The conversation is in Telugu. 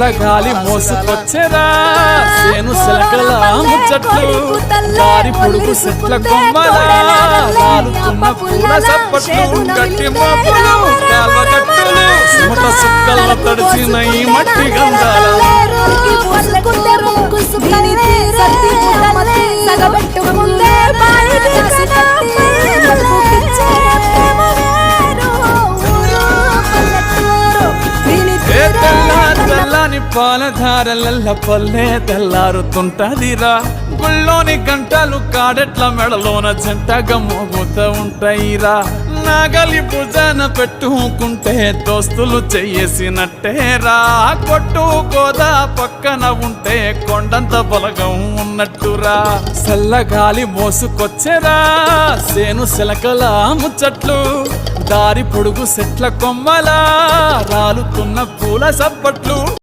చల్లగాలి మోసుకొచ్చెరా సేను సిలకల ముచ్చట్లు దారి పొడుగు చెట్ల కొమ్మలా రాలుతున్న పూల సప్పట్లు గట్టి మోపులు కాల్వ కట్టులు సిమట సుక్కల తడిచిన ఈ మట్టి గంధాల తెల్లని పాలధారలల్ల పల్లె తెల్లారుతుంటదిరా గుళ్ళోని గంటలు కాడెట్ల మెడలోన జంటగా మోగుతూ ఉంటాయిరా నాగలి భుజాన పెట్టుకుంటే దోస్తులు చెయ్యేసినట్టేరా కొట్టు గోదా పక్కన ఉంటే కొండంత బలగం ఉన్నట్టురా చల్లగాలి మోసుకొచ్చెరా సేను సిలకల ముచ్చట్లు దారి పొడుగు చెట్ల కొమ్మలా రాలుతున్న పూల సప్పట్లు